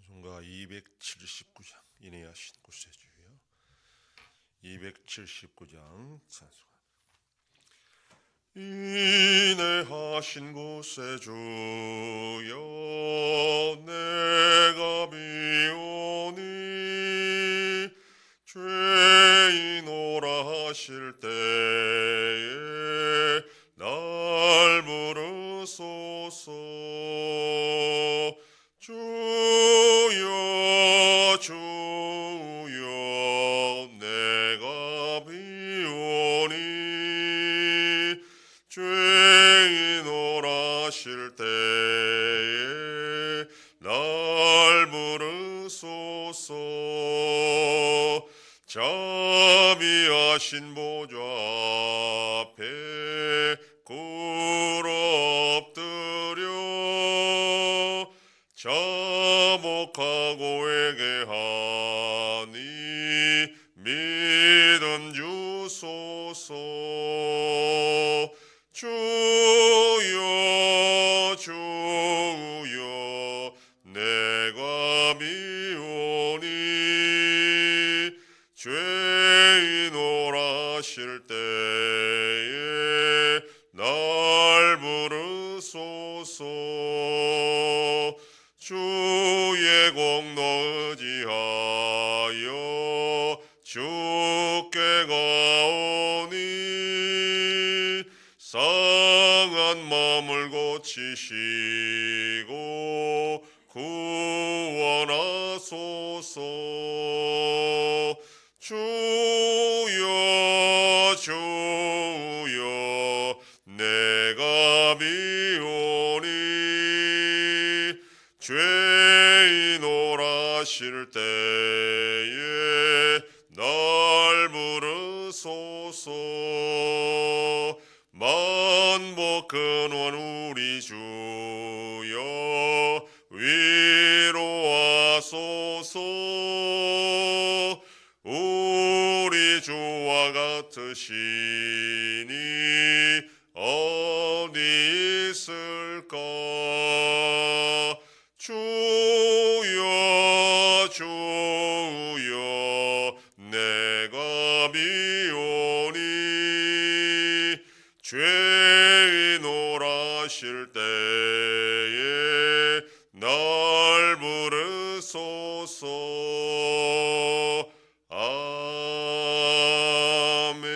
찬송가 279장 인내하신 곳에 주여. 279장 찬송가. 인내하신 곳에 주여 내가 비오니 죄인오라 하실 때에 날 부르소서. 주여 주여 내가 비오니 죄인 오라 하실 때에 날 부르소서. 자비하신 보좌 앞에 꿇어 엎드려 자복하고 회개하니 믿음 주소서. 주여 주여 내가 비오니 죄인 오라 하실 때에 날 부르소서. 주의 공로 의지하여 주께 가오니 상한 마음을 고치시고 구원하소서. 주여 주여 내가 비오니 죄인 오라 하실 때에 날 부르소서. 만복 근원 우리 주여 위로하소서. 우리 주와 같으시니 어디 있을까. 주여 주여 내가 비오니 죄인 오라 하실 때에 날 부르소서. 아멘.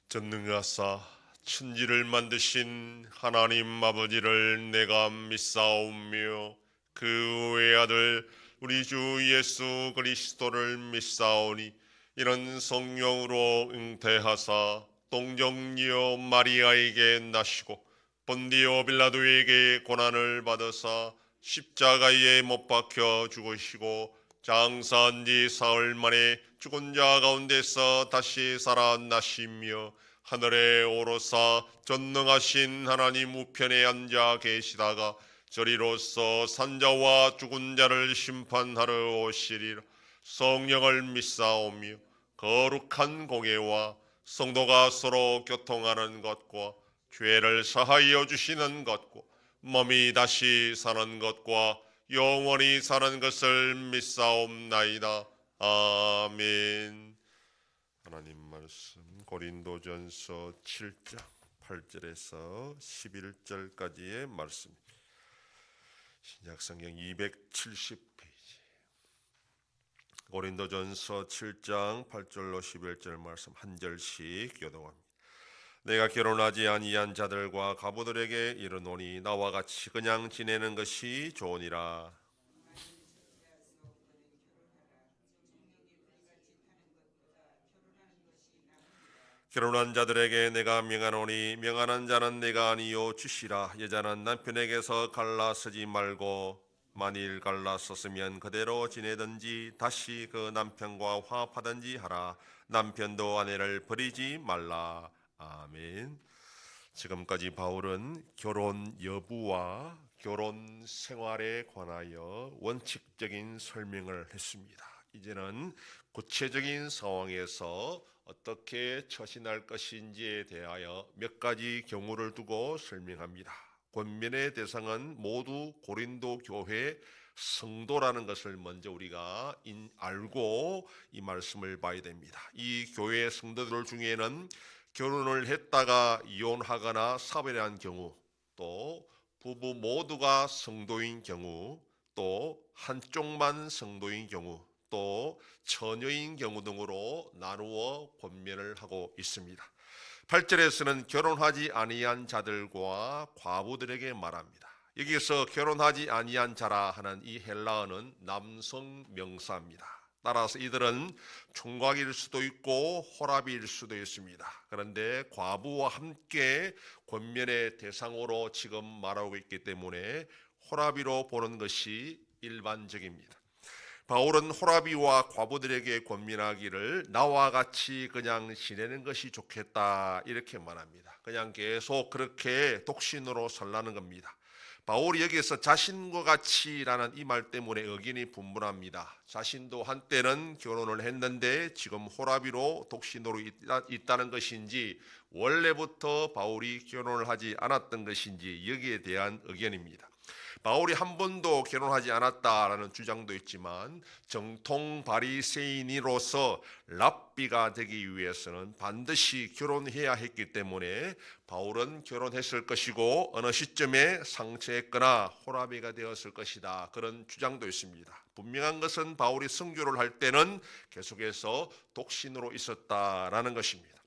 전능하사 천지를 만드신 하나님 아버지를 내가 믿사오며 그 외아들 우리 주 예수 그리스도를 믿사오니 이런 성령으로 잉태하사 동정녀 마리아에게 나시고 본디오 빌라도에게 고난을 받으사 십자가에 못 박혀 죽으시고 장사한 지 사흘 만에 죽은 자 가운데서 다시 살아나시며 하늘에 오르사 전능하신 하나님 우편에 앉아 계시다가 저리로서 산자와 죽은 자를 심판하러 오시리라. 성령을 믿사오며 거룩한 공예와 성도가 서로 교통하는 것과 죄를 사하여 주시는 것과 몸이 다시 사는 것과 영원히 사는 것을 믿사옵나이다. 아멘. 하나님 말씀 고린도전서 7장 8절에서 11절까지의 말씀. 신약성경 270페이지. 고린도전서 7장 8절로 11절 말씀 한 절씩 교독합니다. 내가 결혼하지 아니한 자들과 가부들에게 이르노니 나와 같이 그냥 지내는 것이 좋으니라. 결혼한 자들에게 내가 명하노니 명하는 자는 내가 아니요 주시라. 여자는 남편에게서 갈라서지 말고 만일 갈라섰으면 그대로 지내든지 다시 그 남편과 화합하든지 하라. 남편도 아내를 버리지 말라. 아멘. 지금까지 바울은 결혼 여부와 결혼 생활에 관하여 원칙적인 설명을 했습니다. 이제는 구체적인 상황에서 어떻게 처신할 것인지에 대하여 몇 가지 경우를 두고 설명합니다. 권면의 대상은 모두 고린도 교회 성도라는 것을 먼저 우리가 알고 이 말씀을 봐야 됩니다. 이 교회 성도들 중에는 결혼을 했다가 이혼하거나 사별한 경우, 또 부부 모두가 성도인 경우, 또 한쪽만 성도인 경우, 또 처녀인 경우 등으로 나누어 권면을 하고 있습니다. 8절에서는 결혼하지 아니한 자들과 과부들에게 말합니다. 여기서 결혼하지 아니한 자라 하는 이 헬라어는 남성 명사입니다. 따라서 이들은 총각일 수도 있고 호랍일 수도 있습니다. 그런데 과부와 함께 권면의 대상으로 지금 말하고 있기 때문에 호랍이로 보는 것이 일반적입니다. 바울은 호라비와 과부들에게 권면하기를 나와 같이 그냥 지내는 것이 좋겠다 이렇게 말합니다. 그냥 계속 그렇게 독신으로 살라는 겁니다. 바울이 여기서 자신과 같이라는 이 말 때문에 의견이 분분합니다. 자신도 한때는 결혼을 했는데 지금 호라비로 독신으로 있다는 것인지, 원래부터 바울이 결혼을 하지 않았던 것인지 여기에 대한 의견입니다. 바울이 한 번도 결혼하지 않았다라는 주장도 있지만, 정통 바리새인으로서 랍비가 되기 위해서는 반드시 결혼해야 했기 때문에 바울은 결혼했을 것이고 어느 시점에 상처했거나 호라비가 되었을 것이다, 그런 주장도 있습니다. 분명한 것은 바울이 선교를 할 때는 계속해서 독신으로 있었다라는 것입니다.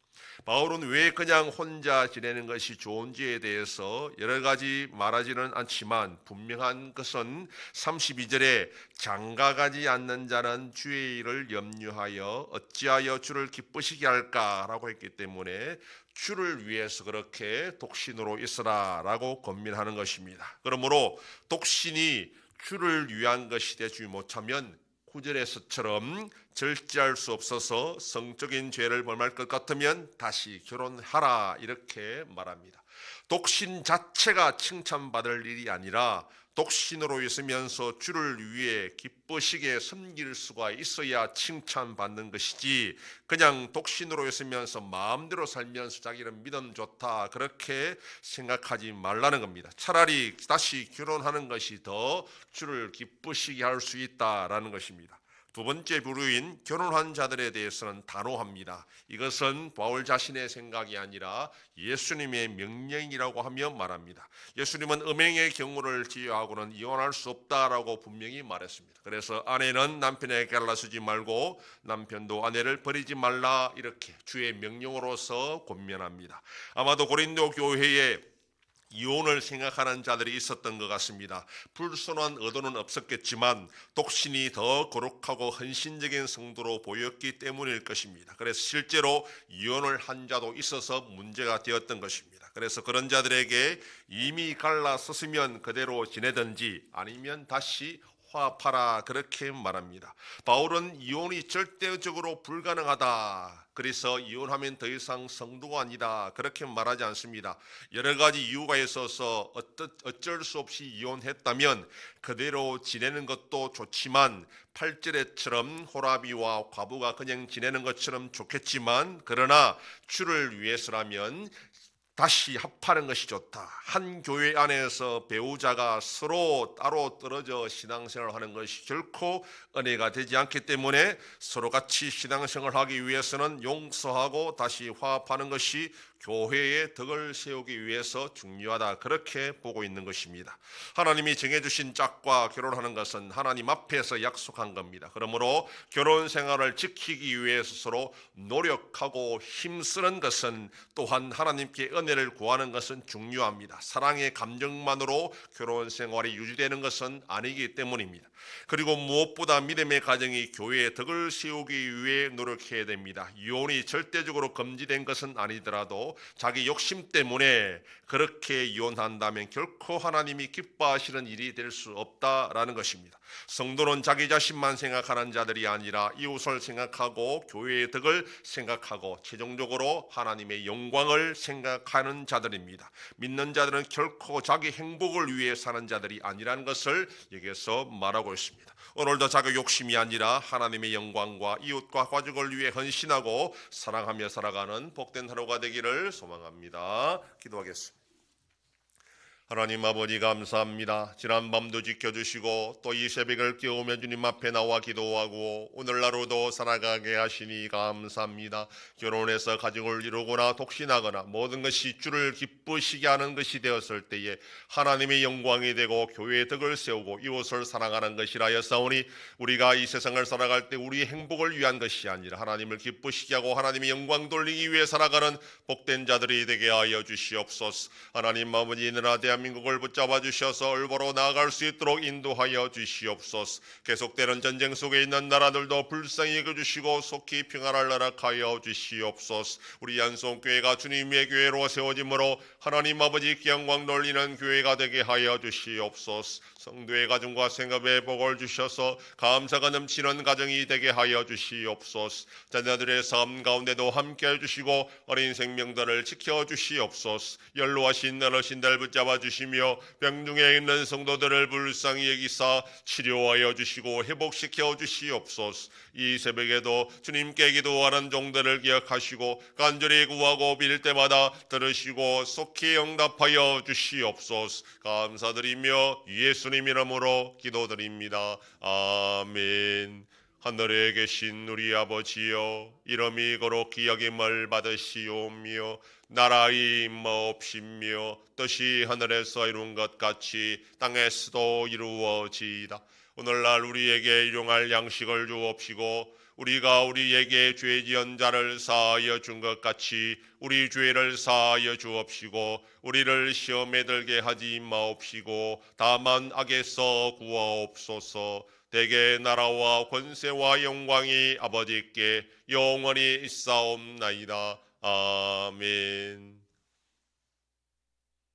바울은 왜 그냥 혼자 지내는 것이 좋은지에 대해서 여러 가지 말하지는 않지만, 분명한 것은 32절에 장가가지 않는 자는 주의 일을 염려하여 어찌하여 주를 기쁘시게 할까라고 했기 때문에 주를 위해서 그렇게 독신으로 있으라라고 권면하는 것입니다. 그러므로 독신이 주를 위한 것이 되지 못하면 9절에서처럼 절제할 수 없어서 성적인 죄를 범할 것 같으면 다시 결혼하라 이렇게 말합니다. 독신 자체가 칭찬받을 일이 아니라 독신으로 있으면서 주를 위해 기쁘시게 섬길 수가 있어야 칭찬받는 것이지, 그냥 독신으로 있으면서 마음대로 살면서 자기는 믿음 좋다 그렇게 생각하지 말라는 겁니다. 차라리 다시 결혼하는 것이 더 주를 기쁘시게 할 수 있다라는 것입니다. 두 번째 부류인 결혼한 자들에 대해서는 단호합니다. 이것은 바울 자신의 생각이 아니라 예수님의 명령이라고 하며 말합니다. 예수님은 음행의 경우를 제외하고는 이혼할 수 없다라고 분명히 말했습니다. 그래서 아내는 남편에게 갈라서지 말고 남편도 아내를 버리지 말라 이렇게 주의 명령으로서 권면합니다. 아마도 고린도 교회에 이혼을 생각하는 자들이 있었던 것 같습니다. 불순한 의도는 없었겠지만 독신이 더 거룩하고 헌신적인 성도로 보였기 때문일 것입니다. 그래서 실제로 이혼을 한 자도 있어서 문제가 되었던 것입니다. 그래서 그런 자들에게 이미 갈라섰으면 그대로 지내든지 아니면 다시 화합하라 그렇게 말합니다. 바울은 이혼이 절대적으로 불가능하다, 그래서 이혼하면 더 이상 성도가 아니다 그렇게 말하지 않습니다. 여러 가지 이유가 있어서 어쩔 수 없이 이혼했다면 그대로 지내는 것도 좋지만, 8절에처럼 호라비와 과부가 그냥 지내는 것처럼 좋겠지만, 그러나 주를 위해서라면 다시 합하는 것이 좋다. 한 교회 안에서 배우자가 서로 따로 떨어져 신앙생활을 하는 것이 결코 은혜가 되지 않기 때문에 서로 같이 신앙생활을 하기 위해서는 용서하고 다시 화합하는 것이 교회의 덕을 세우기 위해서 중요하다 그렇게 보고 있는 것입니다. 하나님이 정해주신 짝과 결혼하는 것은 하나님 앞에서 약속한 겁니다. 그러므로 결혼 생활을 지키기 위해서 서로 노력하고 힘쓰는 것은, 또한 하나님께 은혜를 구하는 것은 중요합니다. 사랑의 감정만으로 결혼 생활이 유지되는 것은 아니기 때문입니다. 그리고 무엇보다 믿음의 가정이 교회의 덕을 세우기 위해 노력해야 됩니다. 이혼이 절대적으로 금지된 것은 아니더라도 자기 욕심 때문에 그렇게 이혼한다면 결코 하나님이 기뻐하시는 일이 될 수 없다라는 것입니다. 성도는 자기 자신만 생각하는 자들이 아니라 이웃을 생각하고 교회의 덕을 생각하고 최종적으로 하나님의 영광을 생각하는 자들입니다. 믿는 자들은 결코 자기 행복을 위해 사는 자들이 아니라는 것을 여기서 말하고 있습니다. 오늘도 자기 욕심이 아니라 하나님의 영광과 이웃과 가족을 위해 헌신하고 사랑하며 살아가는 복된 하루가 되기를 소망합니다. 기도하겠습니다. 하나님 아버지 감사합니다. 지난 밤도 지켜주시고 또 이 새벽을 깨우며 주님 앞에 나와 기도하고 오늘 하루도 살아가게 하시니 감사합니다. 결혼해서 가정을 이루거나 독신하거나 모든 것이 주를 기쁘시게 하는 것이 되었을 때에 하나님의 영광이 되고 교회의 덕을 세우고 이웃을 사랑하는 것이라 여사오니 우리가 이 세상을 살아갈 때 우리의 행복을 위한 것이 아니라 하나님을 기쁘시게 하고 하나님의 영광 돌리기 위해 살아가는 복된 자들이 되게 하여 주시옵소서. 하나님 아버지 이 나라 대한민국을 붙잡아 주셔서 올바로 나아갈 수 있도록 인도하여 주시옵소서. 계속되는 전쟁 속에 있는 나라들도 불쌍히 여겨주시고 속히 평안을 허락하여 주시옵소서. 우리 yan송교회가 주님의 교회로 세워짐으로 하나님 아버지 영광 돌리는 교회가 되게 하여 주시옵소서. 성도의 가정과 생업에 복을 주셔서 감사가 넘치는 가정이 되게 하여 주시옵소서. 자녀들의 삶 가운데도 함께 해주시고 어린 생명들을 지켜주시옵소서. 연로하신 어르신들 붙잡아 주시며 병중에 있는 성도들을 불쌍히 여기사 치료하여 주시고 회복시켜 주시옵소서. 이 새벽에도 주님께 기도하는 종들을 기억하시고 간절히 구하고 빌 때마다 들으시고 속히 응답하여 주시옵소서. 감사드리며 예수님 이름으로 기도드립니다. 아멘. 하늘에 계신 우리 아버지여, 이름이 거룩히 여김을 받으시오며 나라의 임하옵시며 뜻이 하늘에서 이룬 것 같이 땅에서도 이루어지이다. 오늘날 우리에게 일용할 양식을 주옵시고 우리가 우리에게 죄 지은 자를 사하여 준 것 같이 우리 죄를 사하여 주옵시고 우리를 시험에 들게 하지 마옵시고 다만 악에서 구하옵소서. 대개 나라와 권세와 영광이 아버지께 영원히 있사옵나이다. 아멘.